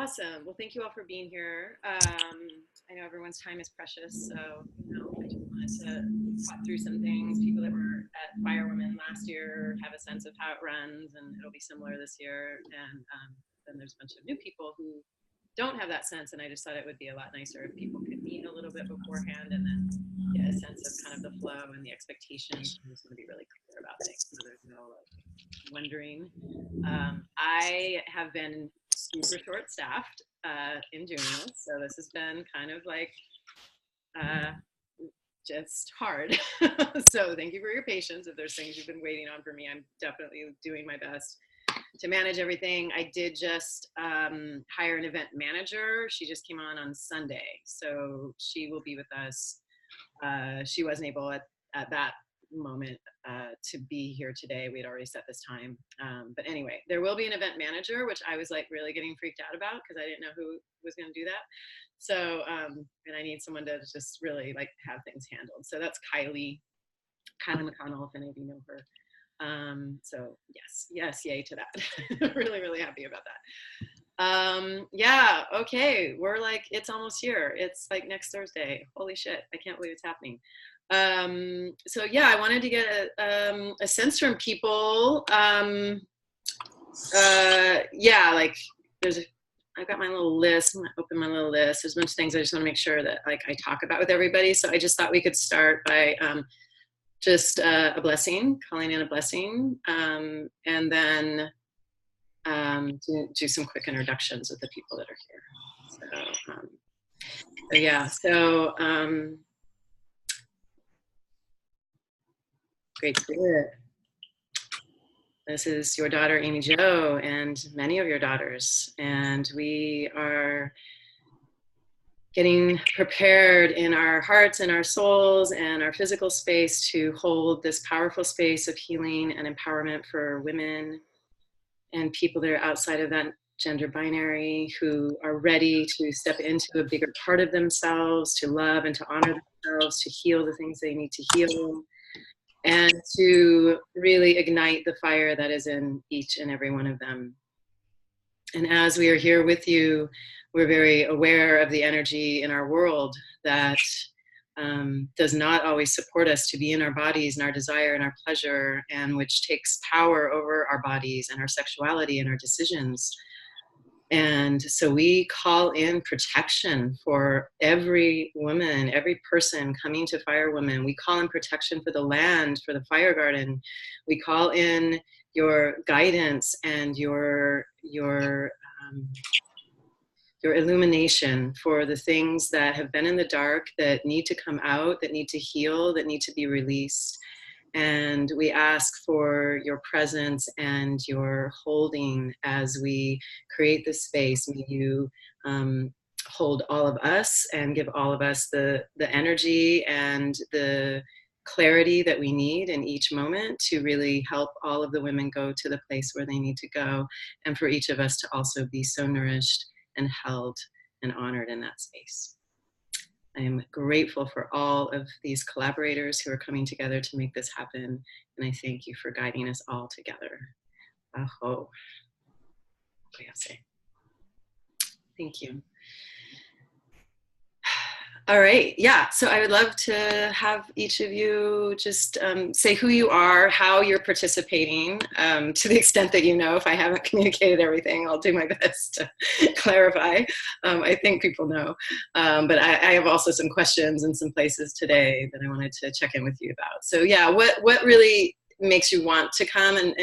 Awesome. Well, thank you all for being here. I know everyone's time is precious, so I just wanted to talk through some things. People that were at Fire Women last year have a sense of how it runs, and it'll be similar this year. And then there's a bunch of new people who don't have that sense, and I just thought it would be a lot nicer if people could meet a little bit beforehand and then get a sense of kind of the flow and the expectations. I just want to be really clear about things, so there's no like wondering. I have been super short staffed in doing this. So this has been kind of like uh, just hard. So thank you for your patience. If there's things you've been waiting on for me, I'm definitely doing my best to manage everything. I did just hire an event manager. She just came on Sunday. So she will be with us. She wasn't able at that moment to be here today. We had already set this time. But anyway, there will be an event manager, which I was like really getting freaked out about because I didn't know who was going to do that. So, and I need someone to just really like have things handled. So that's Kylie McConnell, if any of you know her. So yes, yay to that. Really, really happy about that. Yeah, okay, we're like, it's almost here. It's like next Thursday. Holy shit, I can't believe it's happening. So yeah, I wanted to get a sense from people. Yeah, like I've got my little list. I'm gonna open my little list. There's a bunch of things I just want to make sure that like I talk about with everybody. So I just thought we could start by just a blessing, calling in a blessing, and then do some quick introductions of the people that are here. So yeah, so great spirit. This is your daughter, Amy Jo, and many of your daughters. And we are getting prepared in our hearts and our souls and our physical space to hold this powerful space of healing and empowerment for women and people that are outside of that gender binary, who are ready to step into a bigger part of themselves, to love and to honor themselves, to heal the things they need to heal, and to really ignite the fire that is in each and every one of them. And as we are here with you, we're very aware of the energy in our world that does not always support us to be in our bodies and our desire and our pleasure, and which takes power over our bodies and our sexuality and our decisions. And so we call in protection for every woman, every person coming to Fire Women. We call in protection for the land, for the fire garden. We call in your guidance and your illumination for the things that have been in the dark, that need to come out, that need to heal, that need to be released. And we ask for your presence and your holding as we create this space. May you hold all of us and give all of us the energy and the clarity that we need in each moment to really help all of the women go to the place where they need to go, and for each of us to also be so nourished and held and honored in that space. I am grateful for all of these collaborators who are coming together to make this happen, and I thank you for guiding us all together. Aho. Thank you. All right, yeah, so I would love to have each of you just say who you are, how you're participating, to the extent that you know. If I haven't communicated everything, I'll do my best to clarify. I think people know, but I have also some questions and some places today that I wanted to check in with you about. So yeah, what really makes you want to come? And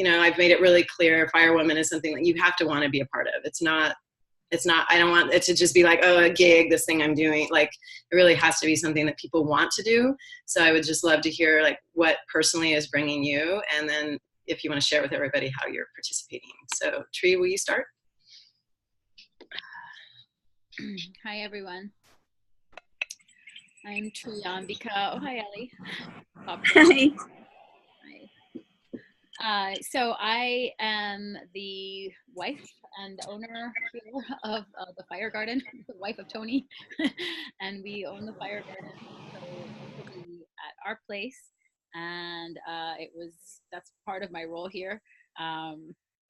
I've made it really clear, Fire Women is something that you have to want to be a part of. It's not, I don't want it to just be like, oh, a gig, this thing I'm doing. Like, it really has to be something that people want to do. So I would just love to hear like what personally is bringing you, and then if you want to share with everybody how you're participating. So Tree, will you start? Hi, everyone. I'm Triyambika. Oh, hi, Ellie. Hi. So I am the wife and owner here of the Fire Garden, the wife of Tony, and we own the Fire Garden. So this will be at our place, and that's part of my role here.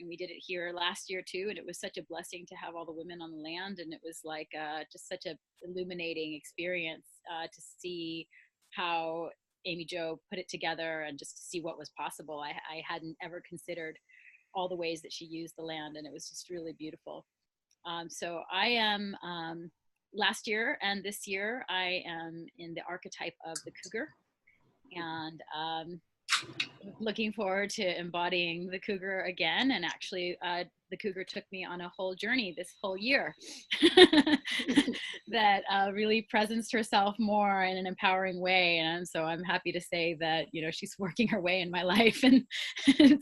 And we did it here last year too, and it was such a blessing to have all the women on the land, and it was like just such a illuminating experience to see how Amy Jo put it together and just to see what was possible. I hadn't ever considered all the ways that she used the land, and it was just really beautiful. So I am, last year and this year, I am in the archetype of the cougar, and looking forward to embodying the cougar again. And actually, the cougar took me on a whole journey this whole year that really presenced herself more in an empowering way. And so I'm happy to say that, you know, she's working her way in my life in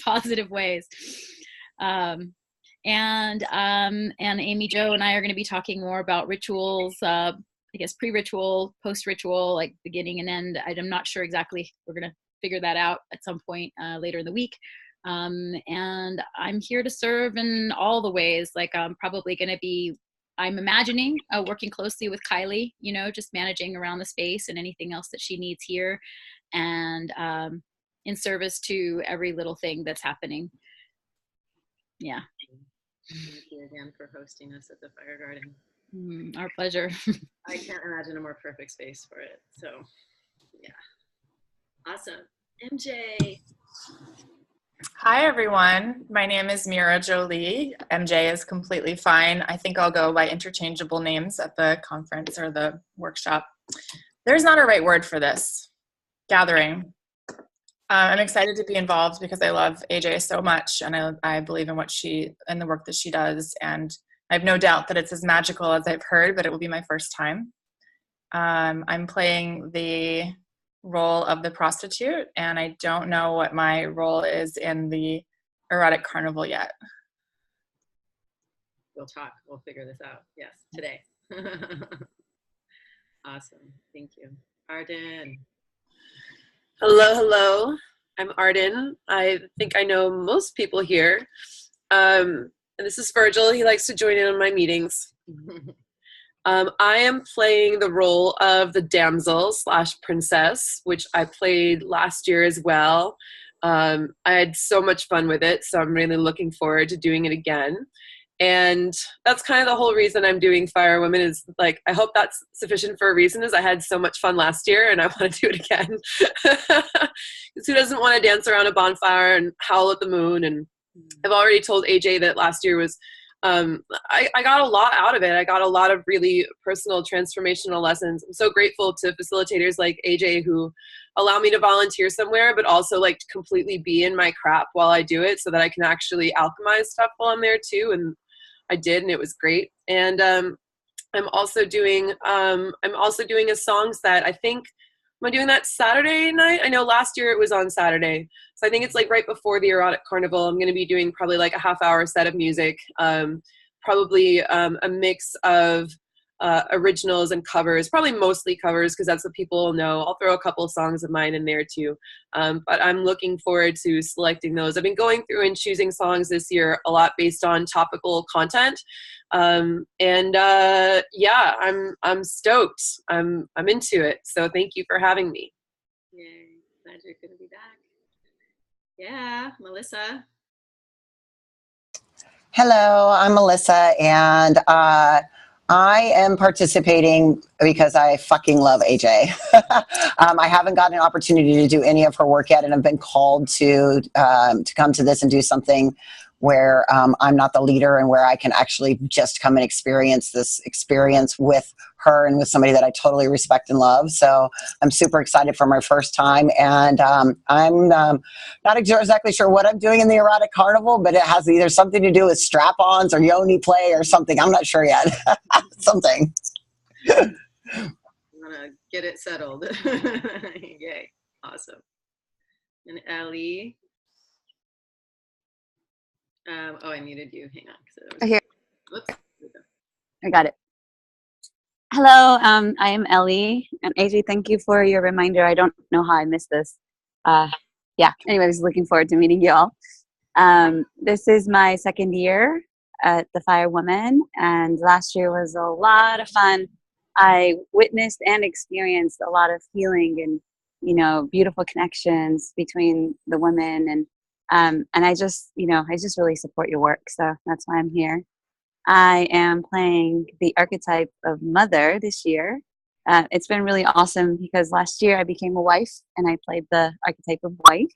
positive ways. And Amy Jo and I are going to be talking more about rituals, I guess pre-ritual, post-ritual, like beginning and end. I'm not sure exactly. We're going to figure that out at some point later in the week. And I'm here to serve in all the ways. Like I'm probably going to be, I'm imagining working closely with Kylie, you know, just managing around the space and anything else that she needs here, and in service to every little thing that's happening. Yeah. Thank you again for hosting us at the Fire Garden. Our pleasure. I can't imagine a more perfect space for it. So, yeah. Awesome. MJ. Hi, everyone. My name is Mira Jolie. MJ is completely fine. I think I'll go by interchangeable names at the conference or the workshop. There's not a right word for this. Gathering. I'm excited to be involved because I love AJ so much, and I believe in the work that she does, and I have no doubt that it's as magical as I've heard, but it will be my first time. I'm playing the role of the prostitute, and I don't know what my role is in the erotic carnival yet. We'll talk. We'll figure this out. Yes, today. Awesome. Thank you. Arden. Hello, hello. I'm Arden. I think I know most people here. And this is Virgil. He likes to join in on my meetings. I am playing the role of the damsel / princess, which I played last year as well. I had so much fun with it, so I'm really looking forward to doing it again. And that's kind of the whole reason I'm doing Fire Women, is like, I hope that's sufficient for a reason, is I had so much fun last year and I want to do it again. Because who doesn't want to dance around a bonfire and howl at the moon? And I've already told AJ that last year was, I got a lot out of it. I got a lot of really personal transformational lessons. I'm so grateful to facilitators like AJ who allow me to volunteer somewhere, but also like to completely be in my crap while I do it so that I can actually alchemize stuff while I'm there too. And I did, and it was great. And I'm also doing a song set. I think, am I doing that Saturday night? I know last year it was on Saturday. So I think it's like right before the Erotic Carnival. I'm going to be doing probably like a half-hour set of music, probably a mix of originals and covers, probably mostly covers because that's what people know. I'll throw a couple of songs of mine in there too. But I'm looking forward to selecting those. I've been going through and choosing songs this year a lot based on topical content. Yeah, I'm stoked. I'm into it. So thank you for having me. Yay, glad you're going to be back. Yeah, Melissa. Hello, I'm Melissa, and I am participating because I fucking love AJ. I haven't gotten an opportunity to do any of her work yet, and I've been called to come to this and do something where I'm not the leader and where I can actually just come and experience this experience with her and with somebody that I totally respect and love. So I'm super excited for my first time, and I'm not exactly sure what I'm doing in the Erotic Carnival, but it has either something to do with strap-ons or yoni play or something. I'm not sure yet. Something. I'm gonna get it settled. Yay, awesome. And Ellie. Oh, I muted you. Hang on. Here. Whoops. I got it. Hello, I am Ellie. And AJ, thank you for your reminder. I don't know how I missed this. Yeah, anyway, I was looking forward to meeting you all. This is my second year at the Fire Woman, and last year was a lot of fun. I witnessed and experienced a lot of healing and, beautiful connections between the women, and And I just really support your work. So that's why I'm here. I am playing the archetype of mother this year. It's been really awesome because last year I became a wife and I played the archetype of wife.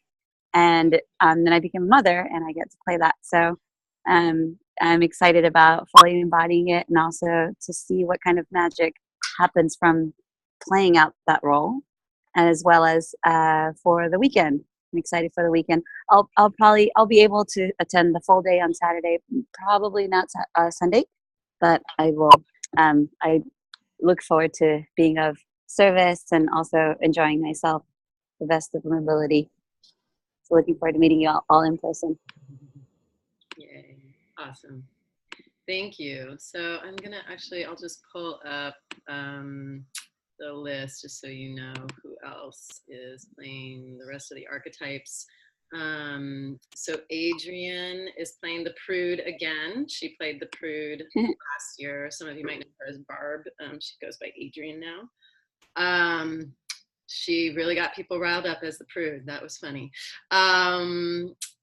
And then I became a mother and I get to play that. So I'm excited about fully embodying it and also to see what kind of magic happens from playing out that role, as well as for the weekend. I'm excited for the weekend. I'll be able to attend the full day on Saturday, probably not Sunday, but I will. I look forward to being of service and also enjoying myself the best of my ability. So looking forward to meeting you all in person. Yay. Awesome. Thank you. So I'm going to I'll just pull up the list just so you know who else is playing the rest of the archetypes. So Adrian is playing the Prude again. She played the Prude last year. Some of you might know her as Barb. She goes by Adrian now. She really got people riled up as the Prude. That was funny.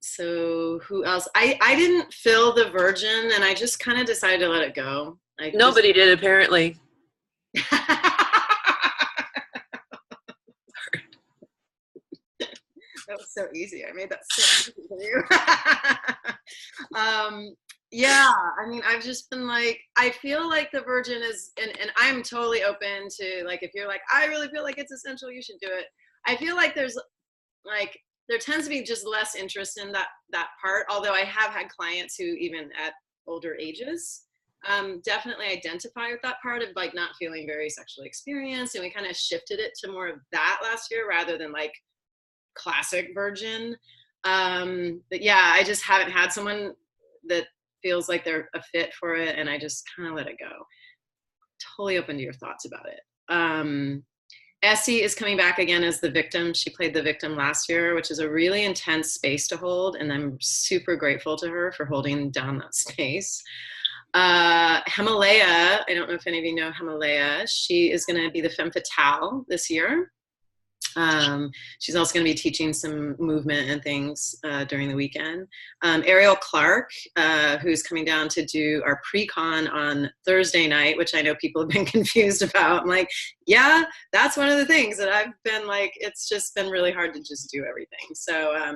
So who else? I didn't fill the Virgin, and I just kind of decided to let it go. Nobody did, apparently. That was so easy. I made that so easy for you. Yeah, I mean, I've just been like, I feel like the Virgin is, and I'm totally open to, like, if you're like, I really feel like it's essential, you should do it. I feel like there tends to be just less interest in that part, although I have had clients who, even at older ages, definitely identify with that part of like not feeling very sexually experienced, and we kind of shifted it to more of that last year rather than like classic Virgin. But yeah, I just haven't had someone that feels like they're a fit for it, and I just kind of let it go. Totally open to your thoughts about it. Essie is coming back again as the victim. She played the victim last year, which is a really intense space to hold, and I'm super grateful to her for holding down that space. Himalaya, I don't know if any of you know Himalaya. She is going to be the femme fatale this year. She's also going to be teaching some movement and things during the weekend. Ariel Clark, who's coming down to do our pre-con on Thursday night, which I know people have been confused about. I'm like, yeah, that's one of the things that I've been like, it's just been really hard to just do everything. So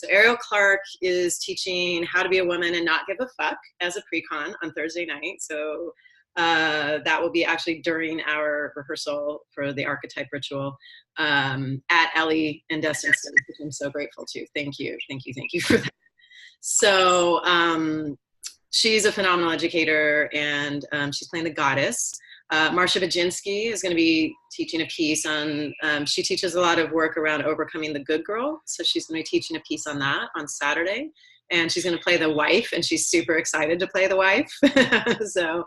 Ariel Clark is teaching how to be a woman and not give a fuck as a pre-con on Thursday night. So that will be actually during our rehearsal for the archetype ritual at Ellie and Destin, which I'm so grateful to. Thank you for that. So she's a phenomenal educator, and she's playing the goddess. Marcia Baginski is going to be teaching a piece on, she teaches a lot of work around overcoming the good girl. So she's going to be teaching a piece on that on Saturday. And she's going to play the wife, and she's super excited to play the wife. So,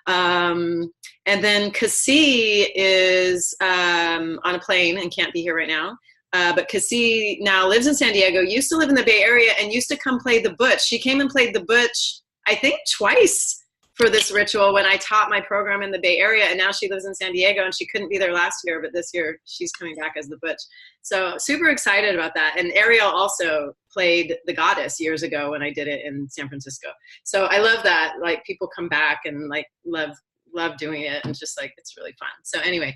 and then Cassie is on a plane and can't be here right now. But Cassie now lives in San Diego, used to live in the Bay Area, and used to come play the Butch. She came and played the Butch, I think, twice for this ritual when I taught my program in the Bay Area, and now she lives in San Diego, and she couldn't be there last year, but this year she's coming back as the Butch. So super excited about that. And Ariel also played the goddess years ago when I did it in San Francisco. So I love that, like, people come back and like love doing it, and just like, it's really fun. So anyway,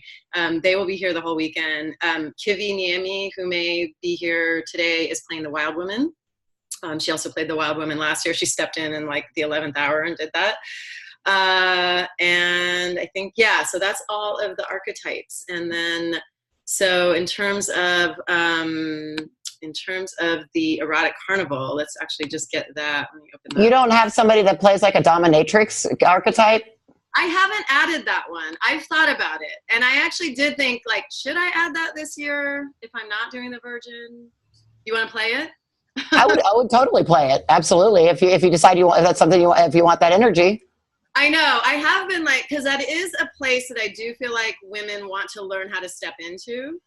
they will be here the whole weekend. Kivi Niemi, who may be here today, is playing the Wild Woman. She also played the Wild Woman last year. She stepped in like the 11th hour and did that. And I think, yeah, so that's all of the archetypes. And then, so in terms of the erotic carnival, let's actually just get that. Let me open that. You don't have somebody that plays like a dominatrix archetype? I haven't added that one. I've thought about it. And I actually did think, like, should I add that this year if I'm not doing the Virgin? You want to play it? I would totally play it. Absolutely. If you decide you want, that's something you want, if you want that energy. I know. I have been like, because that is a place that I do feel like women want to learn how to step into.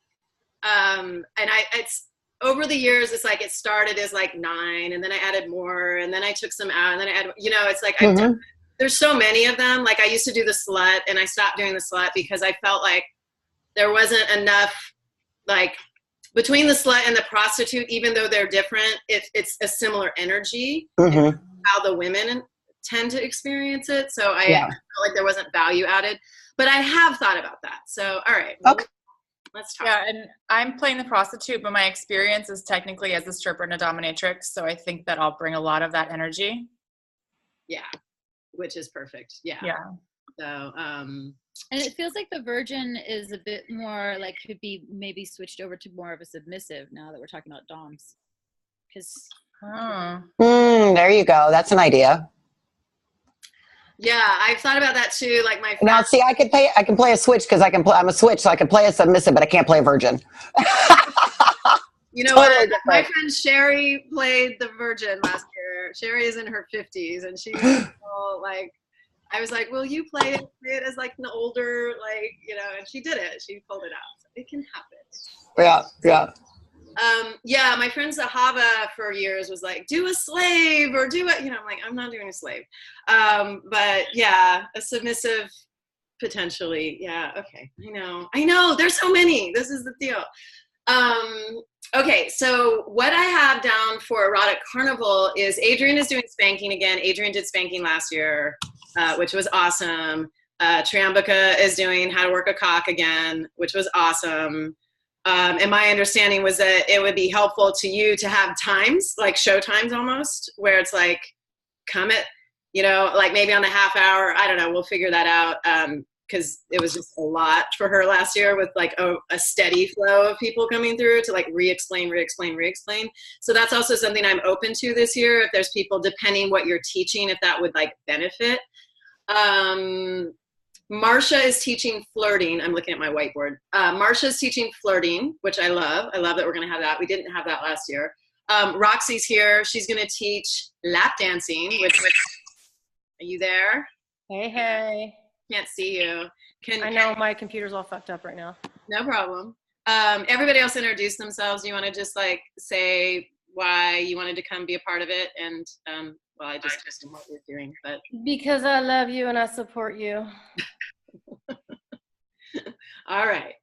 And it's over the years, it's like it started as like 9, and then I added more, and then I took some out, and then I added, you know, it's like there's so many of them. Like, I used to do the slut, and I stopped doing the slut because I felt like there wasn't enough like between the slut and the prostitute, even though they're different, it's a similar energy. Mhm. How the women tend to experience it. So I Yeah. felt like there wasn't value added, but I have thought about that. So all right, well, Okay. let's talk. Yeah, and I'm playing the prostitute, but my experience is technically as a stripper and a dominatrix, so I think that I'll bring a lot of that energy. Yeah, which is perfect. Yeah. Yeah. So And it feels like the virgin is a bit more like could be maybe switched over to more of a submissive now that we're talking about doms. Because Oh. There you go. That's an idea. yeah, I've thought about that too. Like my Now, see, I can play a switch because I'm a switch, so I can play a submissive, but I can't play a virgin. you know totally what? My different. friend Sherry played the virgin last year. Sherry is in her 50s, and she's still, like, I was like, will you play it as like an older, like, you know, and she did it. She pulled it out. So it can happen. Yeah. Yeah, my friend Zahava for years was like, do a slave or do it. You know, I'm like, I'm not doing a slave. But yeah, a submissive potentially. Yeah, okay. I know. There's so many. This is the deal. Okay, so what I have down for Erotic Carnival is Adrian is doing spanking again. Adrian did spanking last year, which was awesome. Triambaka is doing How to Work a Cock again, which was awesome. And my understanding was that it would be helpful to you to have times, like show times almost, where it's like, come at, like maybe on a half hour. I don't know. We'll figure that out. Because it was just a lot for her last year with like a steady flow of people coming through to like re-explain. So that's also something I'm open to this year. If there's people, depending what you're teaching, if that would like benefit. Marsha is teaching flirting. I'm looking at my whiteboard. Marsha is teaching flirting, which I love. I love that we're going to have that. We didn't have that last year. Roxy's here. She's going to teach lap dancing. Which are you there? Hey. Can't see you. I know my computer's all fucked up right now. No problem. Everybody else introduce themselves. You want to just like say why you wanted to come be a part of it, and well, I just know what you're doing, but Because I love you and I support you. all right.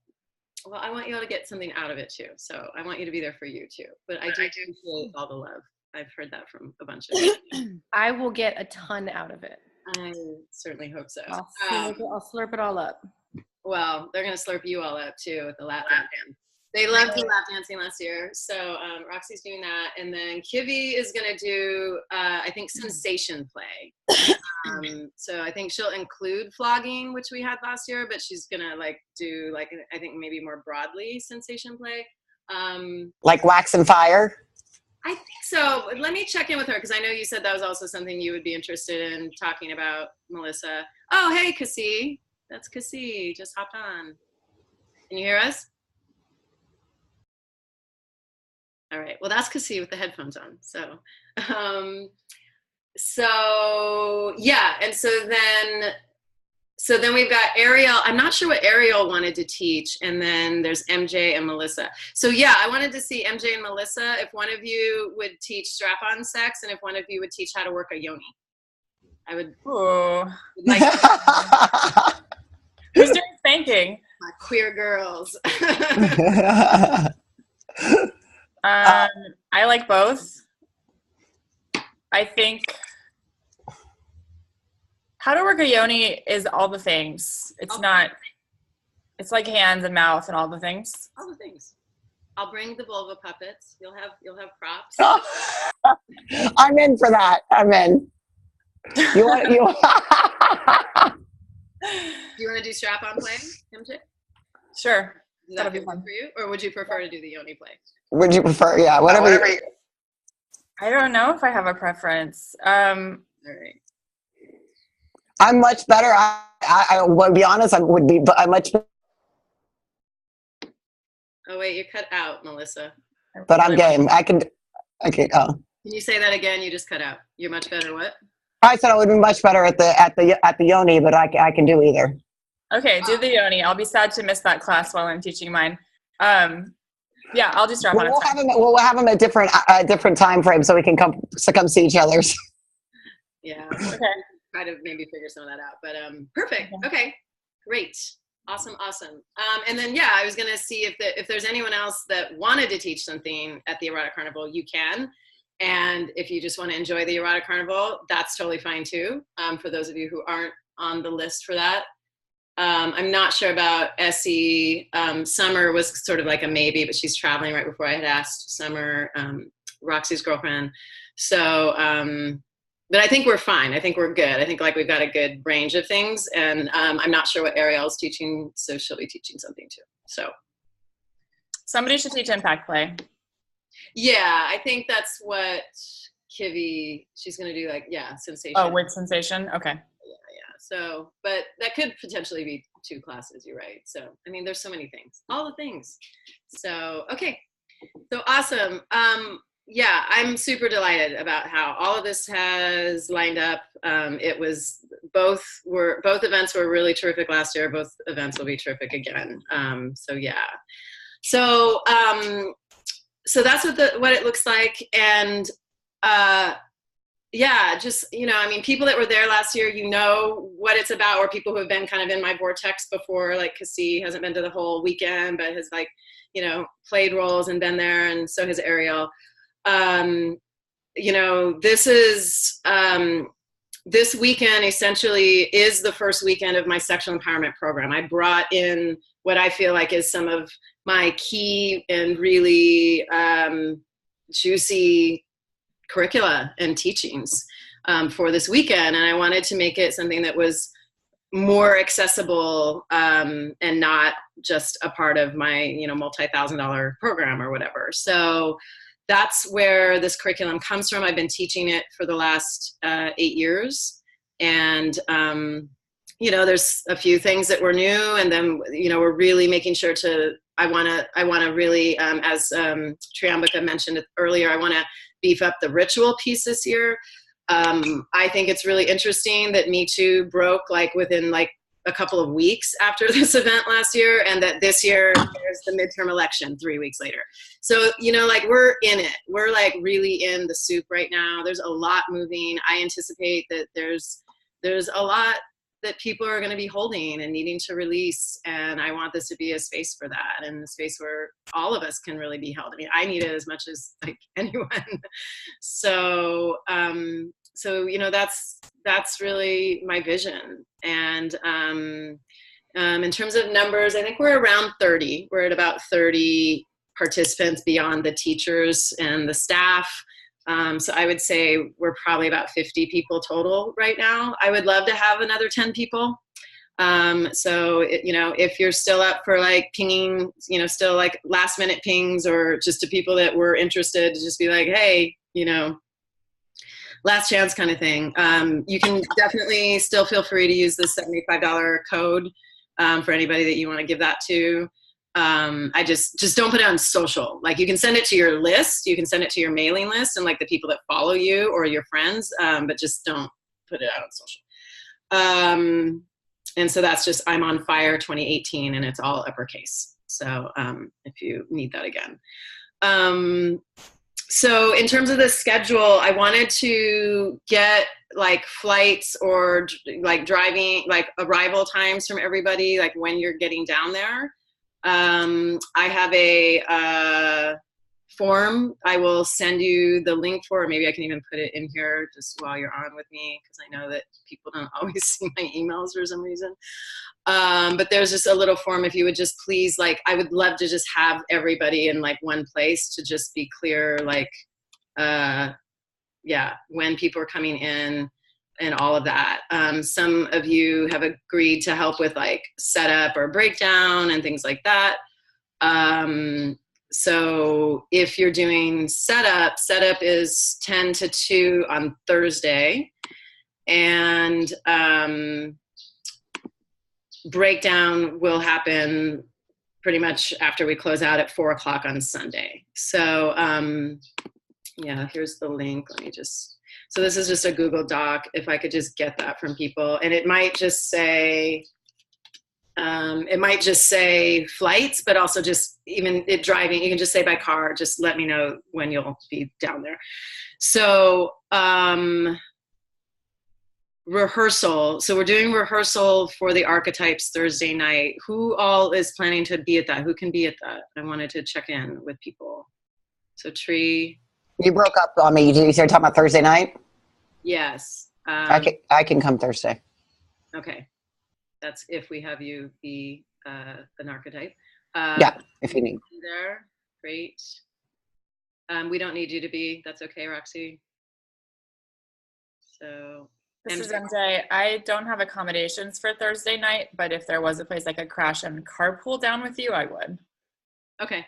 Well, I want you all to get something out of it too. So I want you to be there for you too. But I do appreciate all the love. I've heard that from a bunch of you. I will get a ton out of it. I certainly hope so. I'll slurp it all up. Well, they're going to slurp you all up too with the lap dancing. They loved the lap dancing last year. So Roxy's doing that. And then Kivi is going to do, I think, sensation play. So I think she'll include flogging, which we had last year, but she's going to like do like, I think maybe more broadly sensation play. Like wax and fire? I think so. Let me check in with her because I know you said that was also something you would be interested in talking about, Melissa. Oh, hey, Cassie. That's Cassie. Just hopped on. Can you hear us? All right. Well, that's Cassie with the headphones on. So yeah. And so then we've got Ariel. I'm not sure what Ariel wanted to teach. And then there's MJ and Melissa. So yeah, I wanted to see MJ and Melissa, if one of you would teach strap-on sex and if one of you would teach how to work a yoni. I would like Who's doing spanking? my queer girls. I like both. I think how to work a yoni is all the things. It's not, it's like hands and mouth and all the things. All the things. I'll bring the vulva puppets. You'll have props. I'm in for that. I'm in. You want Do you want to do strap-on play, MJ? Sure. Is That'll that be good fun. for you? Or would you prefer to do the yoni play? Would you prefer? Yeah, whatever. I don't know if I have a preference. All right. I'm much better. I will be honest. I'm much, Oh wait, you cut out, Melissa. but I'm game. I can. Okay. Oh, Can you say that again? You just cut out. You're much better. What? I said I would be much better at the yoni, but I can do either. Okay, do the yoni. I'll be sad to miss that class while I'm teaching mine. Yeah, I'll do strap on. We'll have them at different time frames so we can come see each other's. Yeah. Okay. Try to maybe figure some of that out. But perfect. Okay. Great. Awesome. And then, yeah, I was going to see if there's anyone else that wanted to teach something at the Erotic Carnival, you can. And if you just want to enjoy the Erotic Carnival, that's totally fine too. For those of you who aren't on the list for that. I'm not sure about Essie. Summer was sort of like a maybe, but she's traveling right before I had asked Summer, Roxy's girlfriend. So, but I think we're fine. I think we're good. I think like we've got a good range of things, and I'm not sure what Ariel's teaching, so she'll be teaching something too. So somebody should teach impact play. Yeah, I think that's what Kivi, she's going to do, like, yeah, sensation. Oh, with sensation? Okay. Yeah. So, but that could potentially be 2 classes, you're right. So, I mean, there's so many things, all the things. So, okay. So awesome. Yeah, I'm super delighted about how all of this has lined up. It was both events were really terrific last year. Both events will be terrific again. So yeah. So so that's what it looks like. And yeah, just, you know, I mean, people that were there last year, you know what it's about, or people who have been kind of in my vortex before, like Cassie hasn't been to the whole weekend, but has, like, you know, played roles and been there, and so has Ariel. You know, this is, this weekend essentially is the first weekend of my sexual empowerment program. I brought in what I feel like is some of my key and really juicy curricula and teachings for this weekend. And I wanted to make it something that was more accessible and not just a part of my, you know, multi-$1,000 program or whatever. So that's where this curriculum comes from. I've been teaching it for the last 8 years. And, you know, there's a few things that were new, and then, you know, we're really making sure I want to really, as Triambaka mentioned earlier, I want to beef up the ritual piece this year. I think it's really interesting that Me Too broke like within like a couple of weeks after this event last year, and that this year there's the midterm election 3 weeks later. So, you know, like, we're in it. We're like really in the soup right now. There's a lot moving. I anticipate that there's a lot that people are going to be holding and needing to release. And I want this to be a space for that, and a space where all of us can really be held. I mean, I need it as much as like anyone. So, so, you know, that's really my vision. And in terms of numbers, I think we're around 30. We're at about 30 participants beyond the teachers and the staff. So I would say we're probably about 50 people total right now. I would love to have another 10 people. So, you know, if you're still up for like pinging, you know, still like last minute pings, or just to people that were interested to just be like, hey, you know, last chance kind of thing. You can definitely still feel free to use the $75 code for anybody that you want to give that to. I just don't put it on social. Like, you can send it to your list, you can send it to your mailing list and like the people that follow you or your friends, but just don't put it out on social. And so that's just I'm on Fire 2018, and it's all uppercase. So if you need that again. So in terms of the schedule, I wanted to get like flights or like driving, like arrival times from everybody, like when you're getting down there. I have a form I will send you the link for, or maybe I can even put it in here just while you're on with me, because I know that people don't always see my emails for some reason. But there's just a little form, if you would just please, like, I would love to just have everybody in like one place to just be clear, like, yeah, when people are coming in and all of that. Some of you have agreed to help with like setup or breakdown and things like that. So if you're doing setup is 10 to 2 on Thursday, and breakdown will happen pretty much after we close out at 4 o'clock on Sunday. So yeah, here's the link. Let me just, so this is just a Google Doc. If I could just get that from people, and it might just say flights, but also just even it driving, you can just say by car, just let me know when you'll be down there. So rehearsal. So we're doing rehearsal for the archetypes Thursday night. Who all is planning to be at that? Who can be at that? I wanted to check in with people. So Tree. You broke up on me. You started talking about Thursday night? Yes. I can come Thursday. Okay. That's if we have you be an archetype. Yeah, if you need. There. Great. We don't need you to be. That's okay, Roxy. So. This is MJ. I don't have accommodations for Thursday night, but if there was a place I could crash and carpool down with you, I would. Okay.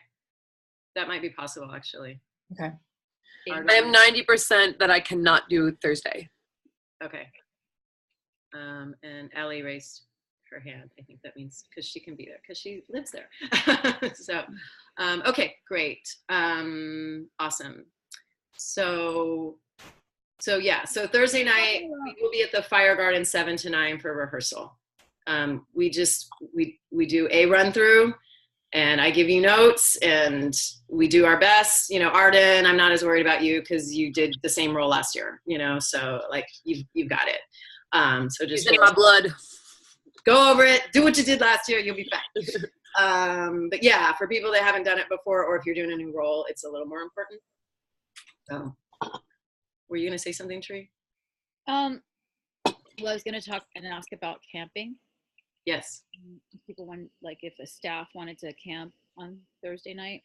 That might be possible, actually. Okay. I am 90% that I cannot do Thursday. Okay. And Allie raised her hand. I think that means because she can be there because she lives there. So, okay, great. Awesome. So yeah, so Thursday night we will be at the Fire Garden 7 to 9 for rehearsal. We do a run through, and I give you notes, and we do our best. You know, Arden, I'm not as worried about you because you did the same role last year. You know, so like you've got it. So just in my blood. Go over it. Do what you did last year. You'll be fine. But yeah, for people that haven't done it before, or if you're doing a new role, it's a little more important. So. Were you going to say something, Tree? Well, I was going to talk and ask about camping. Yes. People want, like, if the staff wanted to camp on Thursday night,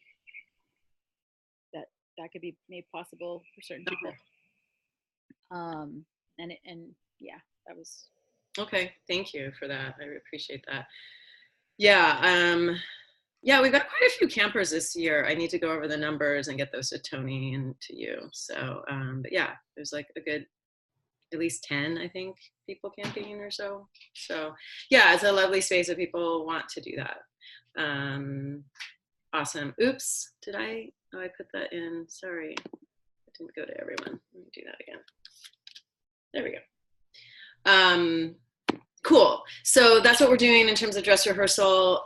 that could be made possible for certain people. And yeah, that was. Okay, thank you for that. I appreciate that. Yeah. Yeah, we've got quite a few campers this year. I need to go over the numbers and get those to Tony and to you. So, but yeah, there's like a good, at least 10, I think, people camping or so. So yeah, it's a lovely space if people want to do that. Awesome. Oops, I put that in, sorry. It didn't go to everyone. Let me do that again. There we go. Cool. So that's what we're doing in terms of dress rehearsal.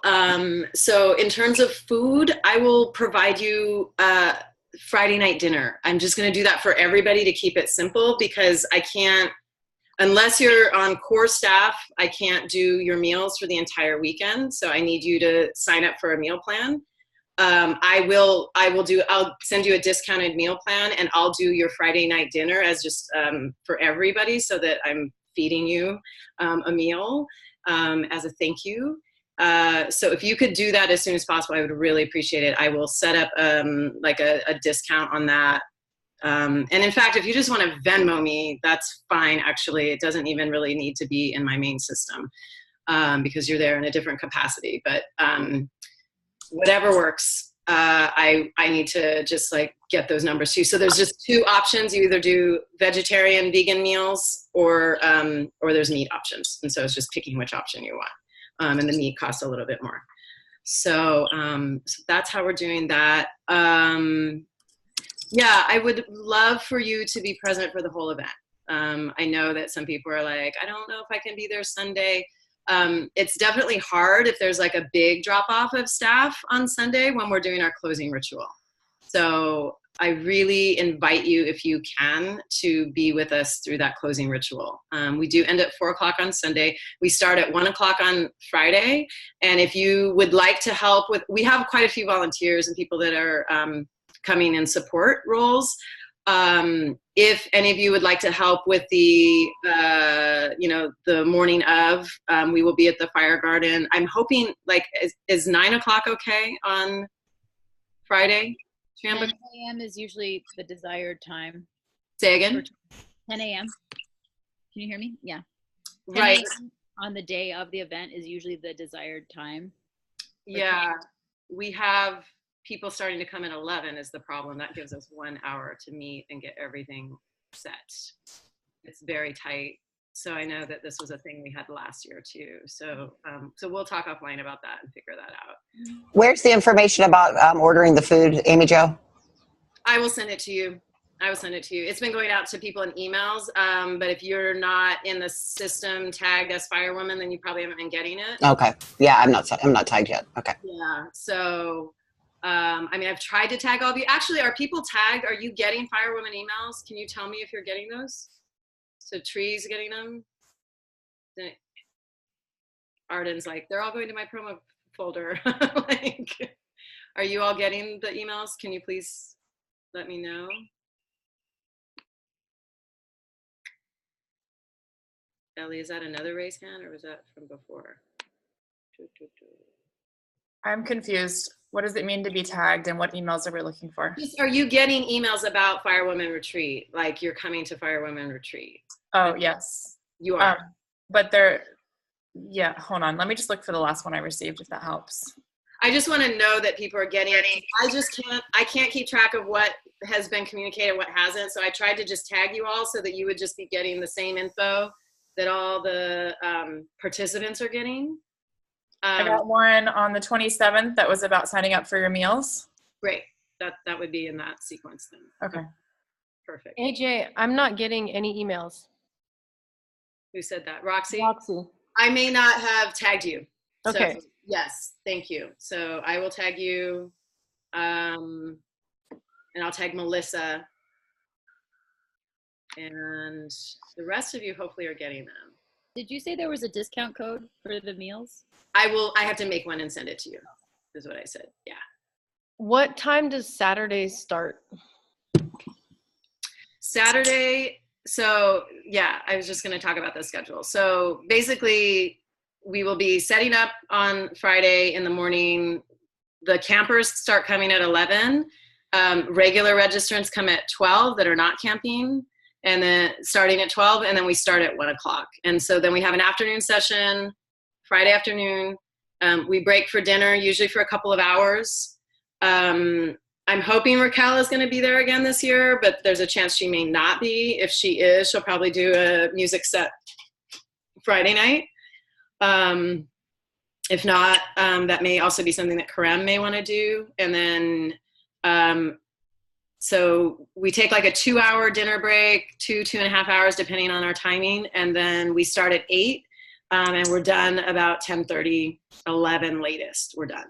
So in terms of food, I will provide you Friday night dinner. I'm just going to do that for everybody to keep it simple because I can't, unless you're on core staff, I can't do your meals for the entire weekend. So I need you to sign up for a meal plan. I'll send you a discounted meal plan, and I'll do your Friday night dinner as just for everybody so that I'm feeding you a meal as a thank you. So if you could do that as soon as possible, I would really appreciate it. I will set up like a discount on that. And in fact, if you just want to Venmo me, that's fine. Actually, it doesn't even really need to be in my main system because you're there in a different capacity. But whatever works. I need to just like get those numbers too. So there's just two options. You either do vegetarian, vegan meals, or there's meat options. And so it's just picking which option you want. And the meat costs a little bit more. So, so that's how we're doing that. Yeah, I would love for you to be present for the whole event. I know that some people are like, I don't know if I can be there Sunday. It's definitely hard if there's like a big drop off of staff on Sunday when we're doing our closing ritual. So I really invite you, if you can, to be with us through that closing ritual. We do end at 4:00 on Sunday. We start at 1:00 on Friday. And if you would like to help with, we have quite a few volunteers and people that are coming in support roles. If any of you would like to help with the, the morning of, we will be at the Fire Garden. I'm hoping, like, is 9:00 okay on Friday? 10 a.m. is usually the desired time. Say again? 10 a.m. Can you hear me? Yeah. Right. On the day of the event is usually the desired time. Yeah. We have people starting to come in 11 is the problem. That gives us 1 hour to meet and get everything set. It's very tight. So I know that this was a thing we had last year too. So so we'll talk offline about that and figure that out. Where's the information about ordering the food, Amy Jo? I will send it to you. It's been going out to people in emails, but if you're not in the system tagged as Firewoman, then you probably haven't been getting it. Okay. Yeah, I'm not tagged yet. Okay. Yeah. So I mean, I've tried to tag all of you. Actually, are people tagged? Are you getting Firewoman emails? Can you tell me if you're getting those? So Tree's getting them? then Arden's like, they're all going to my promo folder. Like, are you all getting the emails? Can you please let me know? Ellie, is that another raised hand or was that from before? I'm confused. What does it mean to be tagged and what emails are we looking for? Just, are you getting emails about Firewomen Retreat? Like you're coming to Firewomen Retreat? Oh, yes. You are. But yeah, hold on. Let me just look for the last one I received, if that helps. I just want to know that people are getting it. I can't keep track of what has been communicated, what hasn't. So I tried to just tag you all so that you would just be getting the same info that all the participants are getting. I got one on the 27th that was about signing up for your meals. Great. That would be in that sequence then. Okay. Perfect. AJ, I'm not getting any emails. Who said that? Roxy? Roxy. I may not have tagged you. Okay. So, yes, thank you. So I will tag you, and I'll tag Melissa. And the rest of you hopefully are getting them. Did you say there was a discount code for the meals? I have to make one and send it to you, is what I said. Yeah. What time does Saturday start? Saturday, so yeah, I was just going to talk about the schedule. So basically, we will be setting up on Friday in the morning. The campers start coming at 11. Regular registrants come at 12 that are not camping, and then starting at 12, and then we start at 1 o'clock. And so then we have an afternoon session, Friday afternoon. We break for dinner, usually for a couple of hours. I'm hoping Raquel is going to be there again this year, but there's a chance she may not be. If she is, she'll probably do a music set Friday night. If not, that may also be something that Karem may want to do. And then, so we take like a 2-hour dinner break, 2.5 hours, depending on our timing. And then we start at 8, and we're done about 10:30, 11 latest, we're done.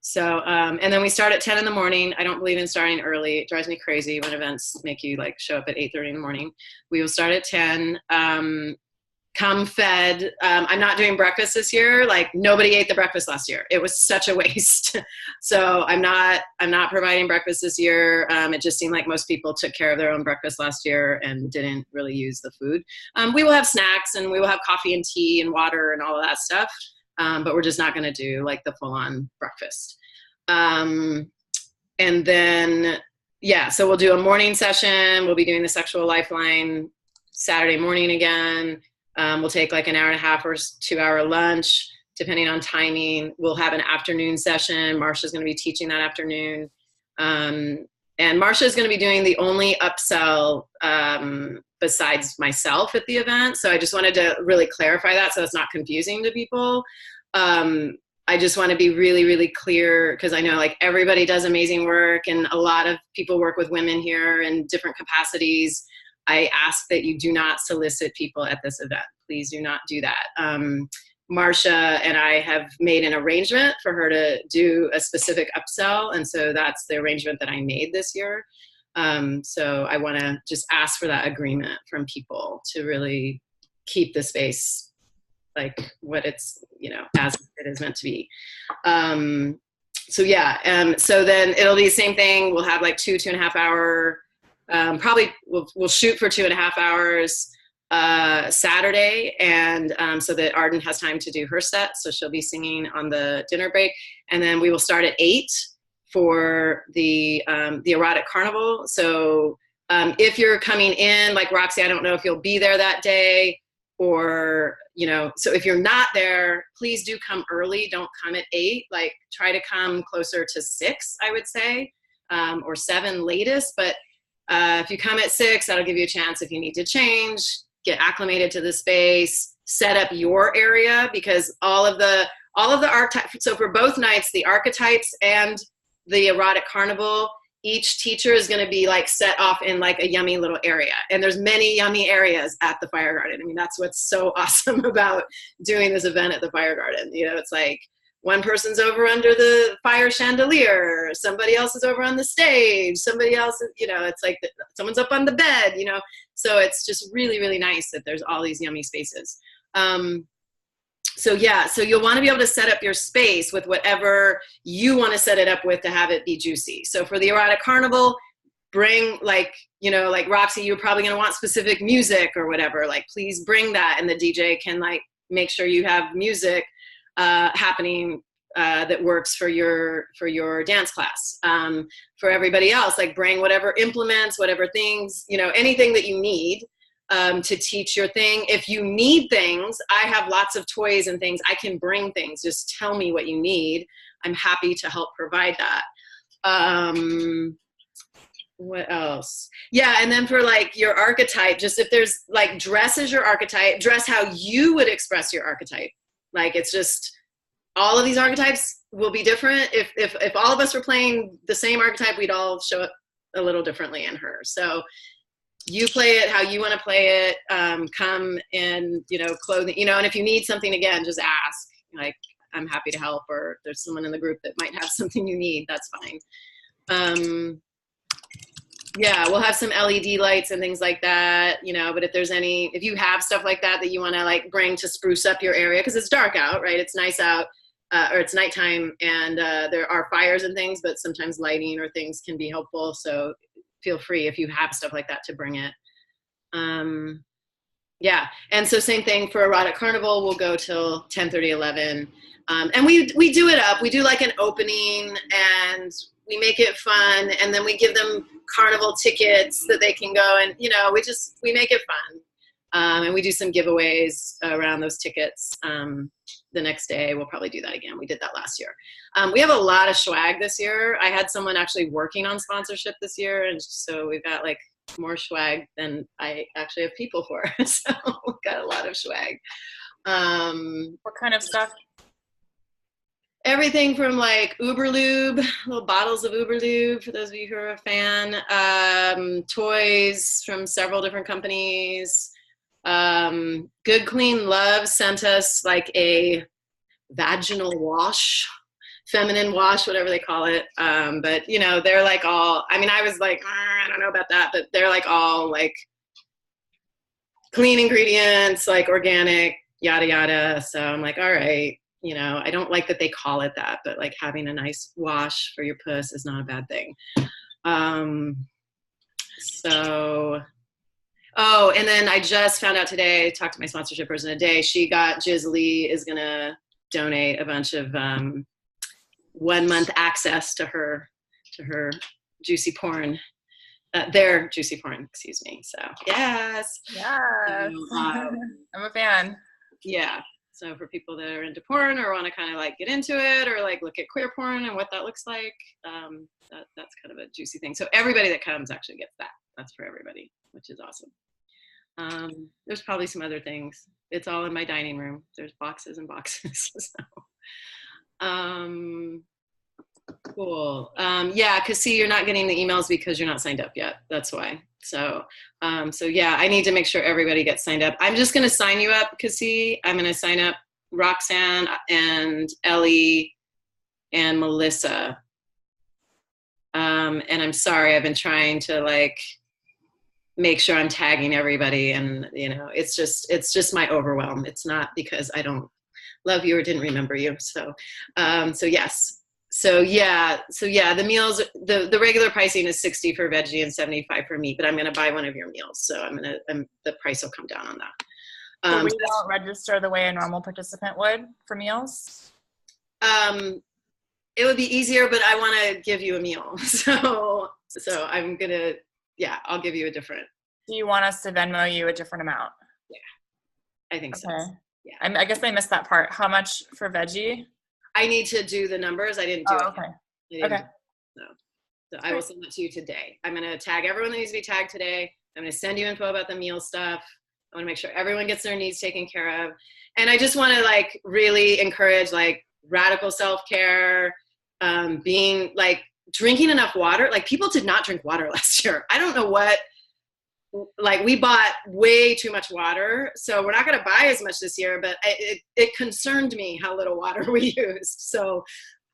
So, and then we start at 10 in the morning. I don't believe in starting early. It drives me crazy when events make you like show up at 8:30 in the morning. We will start at 10, come fed. I'm not doing breakfast this year. Like nobody ate the breakfast last year. It was such a waste. So I'm not providing breakfast this year. It just seemed like most people took care of their own breakfast last year and didn't really use the food. We will have snacks and we will have coffee and tea and water and all of that stuff. But we're just not going to do like the full-on breakfast. And then, yeah, so we'll do a morning session. We'll be doing the Sexual Lifeline Saturday morning again. We'll take like an 1.5 or 2-hour lunch, depending on timing. We'll have an afternoon session. Marsha's going to be teaching that afternoon. And Marsha is going to be doing the only upsell besides myself at the event. So I just wanted to really clarify that so it's not confusing to people. I just want to be really, really clear because I know like everybody does amazing work and a lot of people work with women here in different capacities. I ask that you do not solicit people at this event. Please do not do that. Marsha and I have made an arrangement for her to do a specific upsell. And so that's the arrangement that I made this year. So I want to just ask for that agreement from people to really keep the space like what it's, you know, as it is meant to be. So yeah, so then it'll be the same thing. We'll have like 2.5 hour, probably we'll shoot for 2.5 hours Saturday, and so that Arden has time to do her set. So she'll be singing on the dinner break, and then we will start at 8 for the erotic carnival. So if you're coming in, like Roxy, I don't know if you'll be there that day, or you know, so if you're not there, please do come early. Don't come at 8. Like try to come closer to 6, I would say, or 7 latest. But if you come at 6, that'll give you a chance if you need to change, get acclimated to the space, set up your area, because all of the archetypes. So for both nights, the archetypes and the erotic carnival, each teacher is going to be like set off in like a yummy little area. And there's many yummy areas at the Fire Garden. I mean, that's what's so awesome about doing this event at the Fire Garden. You know, it's like one person's over under the fire chandelier, somebody else is over on the stage, somebody else, you know, it's like someone's up on the bed, you know. So it's just really, really nice that there's all these yummy spaces. So yeah, so you'll want to be able to set up your space with whatever you want to set it up with to have it be juicy. So for the erotic carnival, bring like, you know, like Roxy, you're probably going to want specific music or whatever. Like, please bring that, and the DJ can like make sure you have music happening that works for your dance class. For everybody else, like bring whatever implements, whatever things, you know, anything that you need to teach your thing. If you need things, I have lots of toys and things. I can bring things. Just tell me what you need. I'm happy to help provide that. What else? Yeah, and then for like your archetype, just if there's like, dress as your archetype, dress how you would express your archetype. Like, it's just, all of these archetypes will be different. If all of us were playing the same archetype, we'd all show up a little differently in her. So you play it how you want to play it. Come in, you know, clothing, you know, and if you need something, again, just ask. Like, I'm happy to help, or there's someone in the group that might have something you need. That's fine. Yeah, we'll have some LED lights and things like that, you know, but if you have stuff like that that you want to like bring to spruce up your area, because it's dark out, right? It's nice out, or it's nighttime, and there are fires and things, but sometimes lighting or things can be helpful. So feel free, if you have stuff like that, to bring it. Yeah, and so same thing for Erotic Carnival. We'll go till 10:30, 11. And we do it up. We do like an opening, and we make it fun, and then we give them carnival tickets that they can go, and you know, we make it fun, and we do some giveaways around those tickets. The next day we'll probably do that again. We did that last year. We have a lot of swag this year. I had someone actually working on sponsorship this year, and so we've got like more swag than I actually have people for. So we've got a lot of swag. What kind of stuff? Everything from like Uberlube, little bottles of Uberlube, for those of you who are a fan, toys from several different companies. Good Clean Love sent us like a vaginal wash, feminine wash, whatever they call it. But you know, they're like all, I mean, I was like, I don't know about that, but they're like all like clean ingredients, like organic, yada, yada. So I'm like, all right. You know, I don't like that they call it that, but like having a nice wash for your puss is not a bad thing. Oh, and then I just found out today, I talked to my sponsorship person today, Jizzly is going to donate a bunch of 1 month access to her juicy porn, their juicy porn, excuse me. So, yes. Yes. I'm a fan. Yeah. So for people that are into porn or want to kind of like get into it, or like look at queer porn and what that looks like, that's kind of a juicy thing. So everybody that comes actually gets that. That's for everybody, which is awesome. There's probably some other things. It's all in my dining room. There's boxes and boxes. So, cool. Yeah, because see, you're not getting the emails because you're not signed up yet. That's why. So yeah, I need to make sure everybody gets signed up. I'm just going to sign you up, Cassie. I'm going to sign up Roxanne and Ellie and Melissa. And I'm sorry, I've been trying to like make sure I'm tagging everybody, and you know, it's just my overwhelm. It's not because I don't love you or didn't remember you. So yes. So yeah, the meals, the regular pricing is $60 for veggie and $75 for meat, but I'm going to buy one of your meals. So the price will come down on that. So we won't register the way a normal participant would for meals? It would be easier, but I want to give you a meal. So I'm going to, yeah, I'll give you a different. Do you want us to Venmo you a different amount? Yeah, I think so. Yeah. I guess I missed that part. How much for veggie? I need to do the numbers. I didn't do it. Okay. Okay. So I will send it to you today. I'm going to tag everyone that needs to be tagged today. I'm going to send you info about the meal stuff. I want to make sure everyone gets their needs taken care of. And I just want to like really encourage like radical self-care, being like drinking enough water. Like people did not drink water last year. I don't know what, like we bought way too much water. So we're not going to buy as much this year, but it concerned me how little water we used. So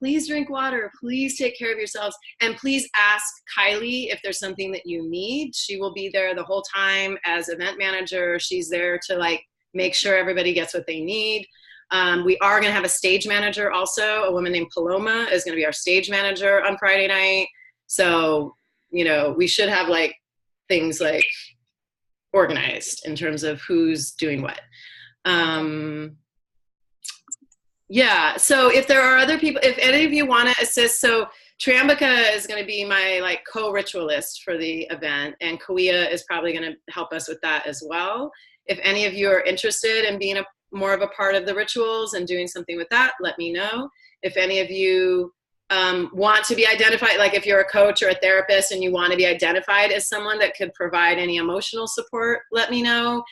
please drink water, please take care of yourselves, and please ask Kylie if there's something that you need. She will be there the whole time as event manager. She's there to like make sure everybody gets what they need. We are going to have a stage manager also. A woman named Paloma is going to be our stage manager on Friday night. So, you know, we should have like things like organized in terms of who's doing what. Yeah, so if there are other people, if any of you want to assist, so Triambaka is going to be my like co-ritualist for the event, and Kawia is probably going to help us with that as well. If any of you are interested in being more of a part of the rituals and doing something with that, let me know. If any of you want to be identified, like if you're a coach or a therapist and you want to be identified as someone that could provide any emotional support, let me know.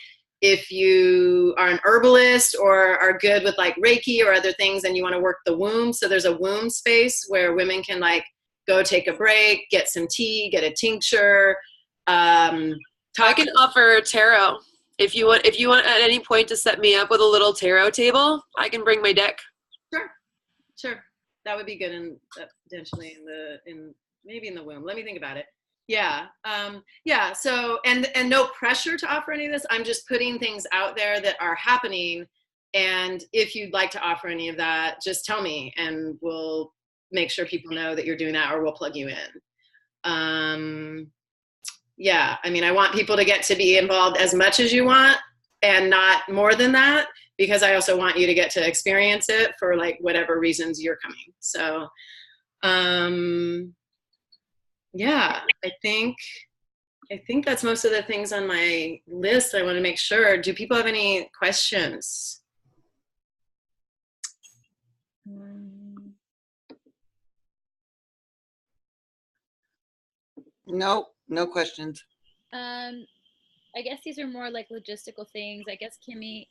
If you are an herbalist or are good with like Reiki or other things and you want to work the womb, so there's a womb space where women can like go take a break, get some tea, get a tincture. I can offer tarot. If you want at any point to set me up with a little tarot table, I can bring my deck. Sure. That would be good, and potentially maybe in the womb. Let me think about it. Yeah. So, and no pressure to offer any of this. I'm just putting things out there that are happening. And if you'd like to offer any of that, just tell me and we'll make sure people know that you're doing that, or we'll plug you in. Yeah. I mean, I want people to get to be involved as much as you want and not more than that, because I also want you to get to experience it for like whatever reasons you're coming. So, yeah, I think that's most of the things on my list. I want to make sure. Do people have any questions? No questions. I guess these are more like logistical things. I guess Kimby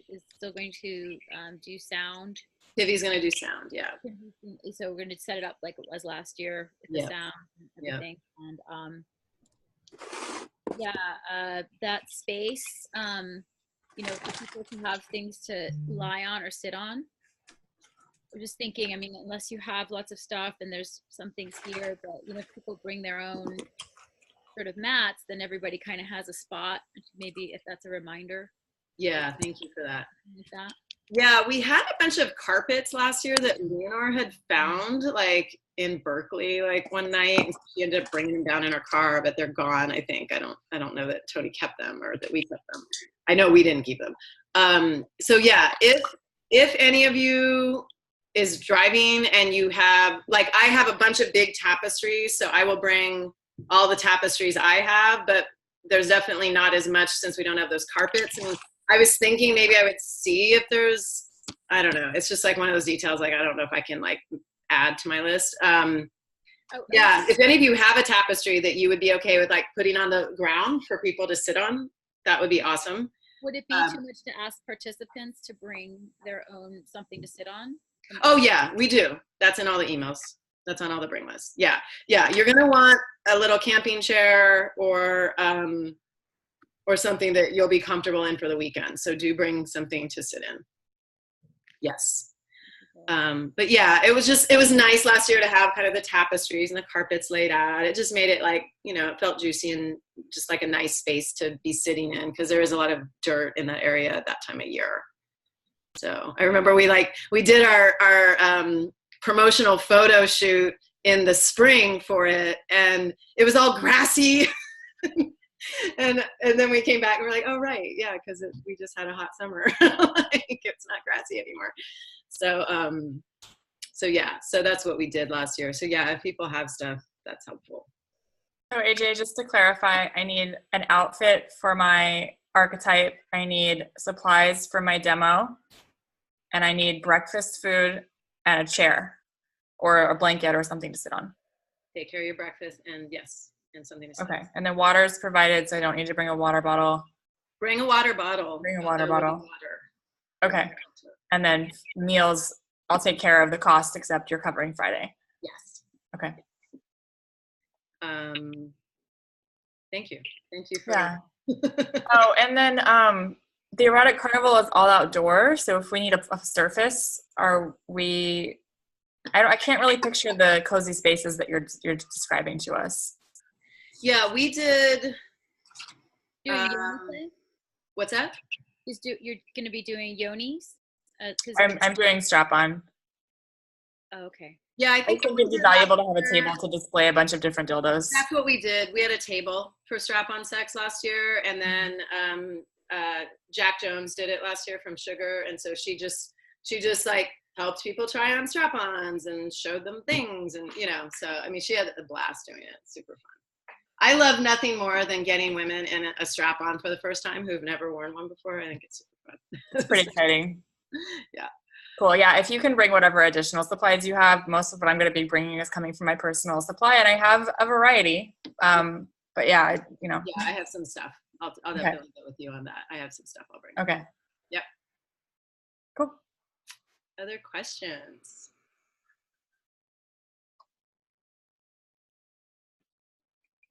is still going to do sound. Kivi's going to do sound, yeah. So we're going to set it up like it was last year with the sound and everything. And that space, you know, for people to have things to lie on or sit on. We're just thinking, I mean, unless you have lots of stuff and there's some things here, but you know, if people bring their own sort of mats, then everybody kind of has a spot. Maybe if that's a reminder. Yeah, thank you for that. Like that. Yeah, we had a bunch of carpets last year that Leonor had found like in Berkeley like one night, and she ended up bringing them down in her car, but they're gone. I think I don't know that Tony kept them or that we kept them. I know we didn't keep them. So yeah, if any of you is driving and you have like, I have a bunch of big tapestries, so I will bring all the tapestries I have, but there's definitely not as much since we don't have those carpets. And I was thinking maybe I would see if there's, I don't know. It's just like one of those details. Like, I don't know if I can like add to my list. Yeah. If any of you have a tapestry that you would be okay with like putting on the ground for people to sit on, that would be awesome. Would it be too much to ask participants to bring their own something to sit on? Oh yeah, we do. That's in all the emails. That's on all the bring lists. Yeah. Yeah. You're going to want a little camping chair or something that you'll be comfortable in for the weekend. So do bring something to sit in. Yes. But yeah, it was nice last year to have kind of the tapestries and the carpets laid out. It just made it like, you know, it felt juicy and just like a nice space to be sitting in, because there is a lot of dirt in that area at that time of year. So I remember we did our promotional photo shoot in the spring for it, and it was all grassy. And then we came back and we're like, oh right, yeah, because we just had a hot summer. Like, it's not grassy anymore. So yeah, so that's what we did last year. So yeah, if people have stuff, that's helpful. So AJ, just to clarify, I need an outfit for my archetype, I need supplies for my demo, and I need breakfast food and a chair or a blanket or something to sit on. Take care of your breakfast and yes, and something to sit on. Okay, and then water is provided, so I don't need to bring a water bottle. Bring a water bottle. Bring a water bottle. Okay, and then meals, I'll take care of the cost, except you're covering Friday. Yes. Okay. Thank you. Thank you for Oh, and then the Erotic Carnival is all outdoor, so if we need a surface, I can't really picture the cozy spaces that you're describing to us. Yeah, we did. Doing yoga play? What's that? You're going to be doing yonis? 'Cause I'm doing strap on. oh, okay. Yeah, I I think think what we it'd be did valuable to last have a year- table to display a bunch of different dildos. That's what we did. We had a table for strap-on sex last year, and then Jack Jones did it last year from Sugar, and so she just like helped people try on strap-ons and showed them things, and so I mean, she had a blast doing it. Super fun. I love nothing more than getting women in a strap-on for the first time who've never worn one before. I think it's super fun. It's pretty exciting. Yeah. Cool. Yeah. If you can bring whatever additional supplies you have, most of what I'm going to be bringing is coming from my personal supply, and I have a variety. But yeah, Yeah, I have some stuff. I'll Okay. definitely go with you on that. I have some stuff I'll bring. Okay. Yep. Cool. Other questions?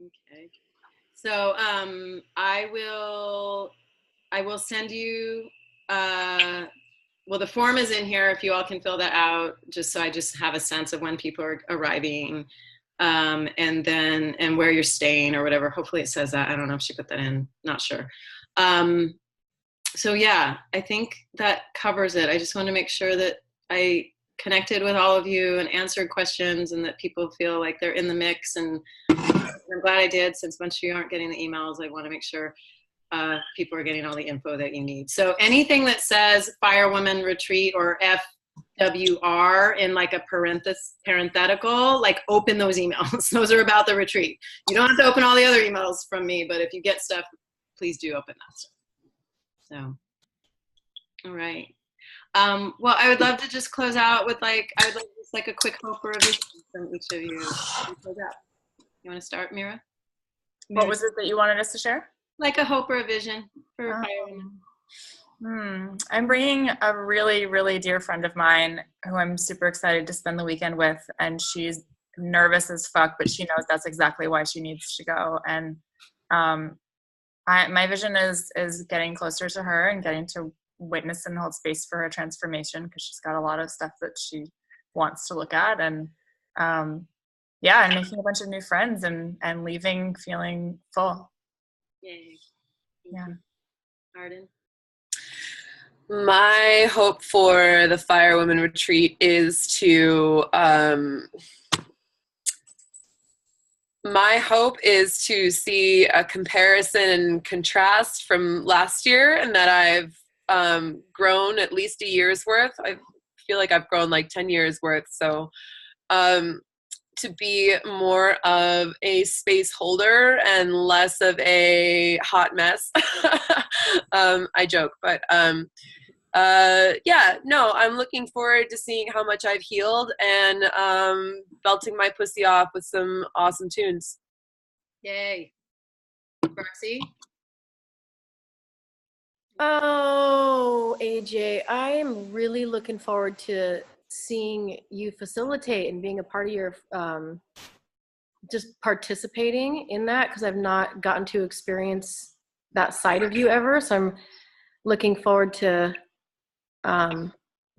Okay. So I will send you well, the form is in here if you all can fill that out, just so I just have a sense of when people are arriving, and where you're staying or whatever. Hopefully it says that. I don't know if she put that in, not sure. So yeah, I think that covers it. I just want to make sure that I connected with all of you and answered questions, and that people feel like they're in the mix. And I'm glad I did, since a bunch of you aren't getting the emails. I want to make sure people are getting all the info that you need. So anything that says Fire Women Retreat or FWR in like a parenthetical, like open those emails. Those are about the retreat. You don't have to open all the other emails from me, but if you get stuff, please do open that stuff. So, all right. Well, I would love to just close out with I would like just like a quick hope or a vision from each of you. Close out. You want to start, Mira? What was it that you wanted us to share? Like a hope or a vision for Fire Women. I'm bringing a really, really dear friend of mine who I'm super excited to spend the weekend with, and she's nervous as fuck, but she knows that's exactly why she needs to go. And my vision is getting closer to her and getting to witness and hold space for her transformation, because she's got a lot of stuff that she wants to look at, and and making a bunch of new friends and leaving feeling full. Yay. Yeah. Arden? My hope for the Fire Women Retreat is to see a comparison and contrast from last year, and that I've grown at least a year's worth. I feel like I've grown like 10 years worth. So to be more of a space holder and less of a hot mess. I joke, but I'm looking forward to seeing how much I've healed and belting my pussy off with some awesome tunes. Yay. Roxy? Oh, AJ, I am really looking forward to seeing you facilitate and being a part of your just participating in that, because I've not gotten to experience that side of you ever. So I'm looking forward to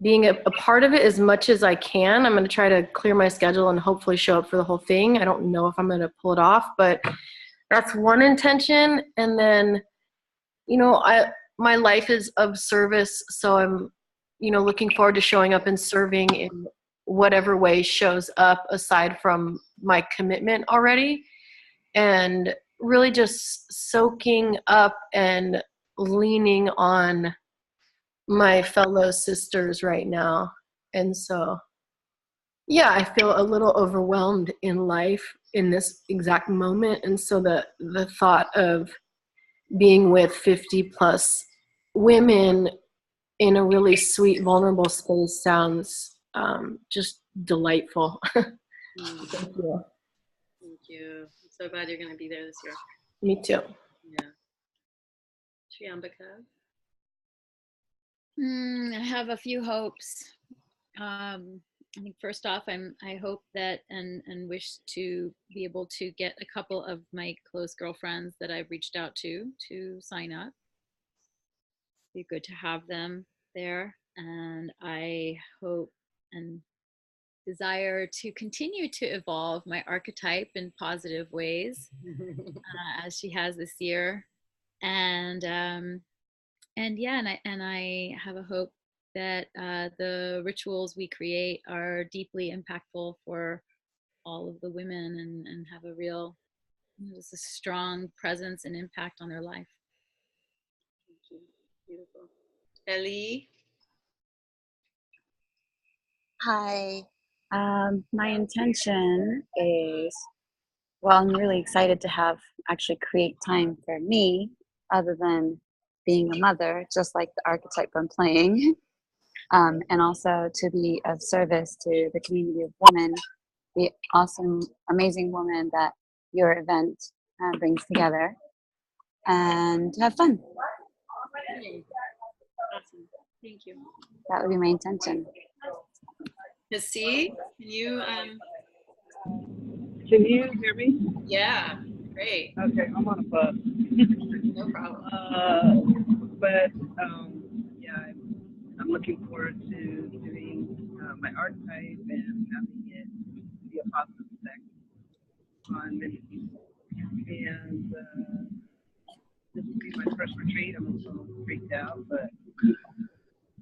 being a part of it as much as I can. I'm going to try to clear my schedule and hopefully show up for the whole thing. I don't know if I'm going to pull it off, but that's one intention. And then, my life is of service, so I'm, looking forward to showing up and serving in whatever way shows up aside from my commitment already, and really just soaking up and leaning on my fellow sisters right now. And so, yeah, I feel a little overwhelmed in life in this exact moment. And so the thought of being with 50 plus women in a really sweet, vulnerable space sounds just delightful. Thank you. Thank you. I'm so glad you're going to be there this year. Me too. Yeah. Triambika? I have a few hopes. I think first off, I hope that and wish to be able to get a couple of my close girlfriends that I've reached out to sign up. Be good to have them there, and I hope and desire to continue to evolve my archetype in positive ways as she has this year, and yeah, and I have a hope that the rituals we create are deeply impactful for all of the women and have a real, just a strong presence and impact on their life. Thank you. Beautiful. Ellie? Hi. My intention is, well, I'm really excited to have actually create time for me other than being a mother, just like the archetype I'm playing, and also to be of service to the community of women, the awesome, amazing woman that your event brings together, and have fun. Awesome. Thank you. That would be my intention. Hassi, can you, Can you hear me? yeah, great. Okay, I'm on a bus. No problem. But yeah, I'm looking forward to doing my archetype and having it be a positive effect on many people. And this will be my first retreat. I'm a little freaked out, but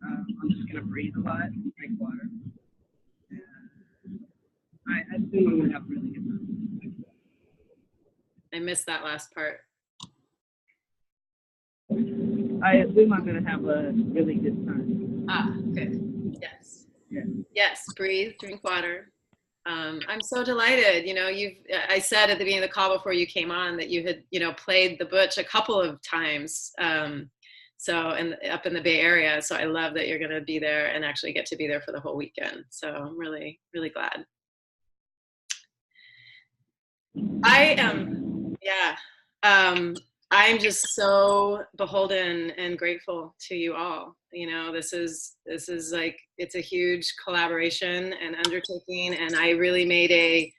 I'm just going to breathe a lot and drink water. And I assume I'm going to have a really good time. I missed that last part. I assume I'm going to have a really good time. Ah, good. Yes. Yeah. Yes, breathe, drink water. I'm so delighted. You know, I said at the beginning of the call before you came on that you had, played the Butch a couple of times. And up in the Bay Area. So I love that you're going to be there and actually get to be there for the whole weekend. So I'm really, really glad. I am, yeah. I'm just so beholden and grateful to you all. This is like, it's a huge collaboration and undertaking, and I really made a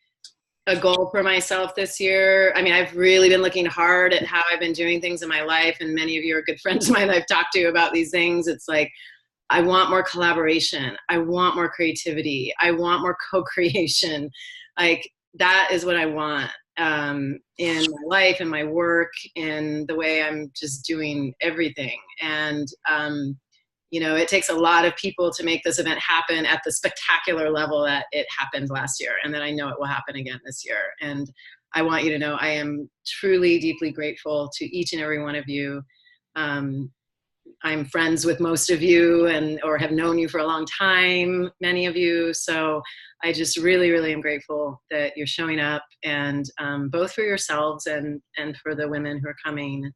goal for myself this year. I mean, I've really been looking hard at how I've been doing things in my life, and many of you are good friends of mine that I've talked to about these things. It's like, I want more collaboration. I want more creativity. I want more co-creation. Like, that is what I want in my life and my work and the way I'm just doing everything. And, it takes a lot of people to make this event happen at the spectacular level that it happened last year, and that I know it will happen again this year. And I want you to know I am truly, deeply grateful to each and every one of you. I'm friends with most of you or have known you for a long time, many of you. So I just really, really am grateful that you're showing up, and both for yourselves and for the women who are coming.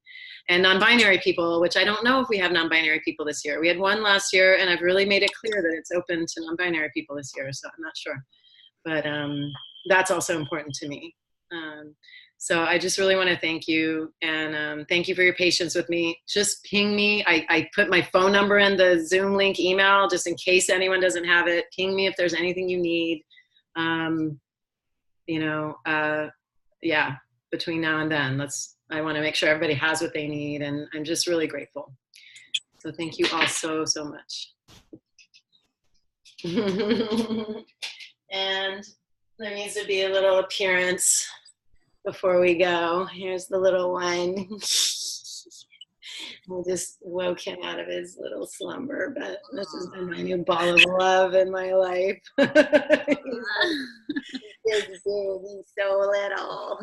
And non-binary people, which I don't know if we have non-binary people this year. We had one last year, and I've really made it clear that it's open to non-binary people this year, so I'm not sure. But that's also important to me. So I just really want to thank you, and thank you for your patience with me. Just ping me. I put my phone number in the Zoom link email just in case anyone doesn't have it. Ping me if there's anything you need. Yeah, between now and then, I want to make sure everybody has what they need, and I'm just really grateful. So thank you all so, so much. And there needs to be a little appearance before we go. Here's the little one. I just woke him out of his little slumber, but this has been my new ball of love in my life. He's so little.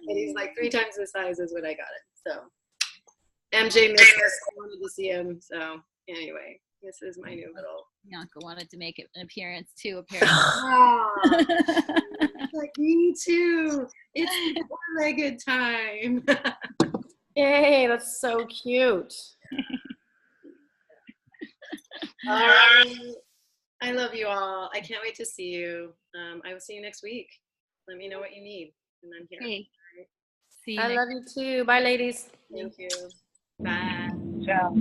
And he's like 3 times the size as when I got him. So MJ missed us. I wanted to see him. So anyway, this is my new little. Bianca wanted to make an appearance too, apparently. Like, me too. It's the four-legged time. Yay, that's so cute. All right. I love you all. I can't wait to see you. I will see you next week. Let me know what you need, and I'm here. Hey. See you I love you too. Bye, ladies. Thank you. Bye. Ciao.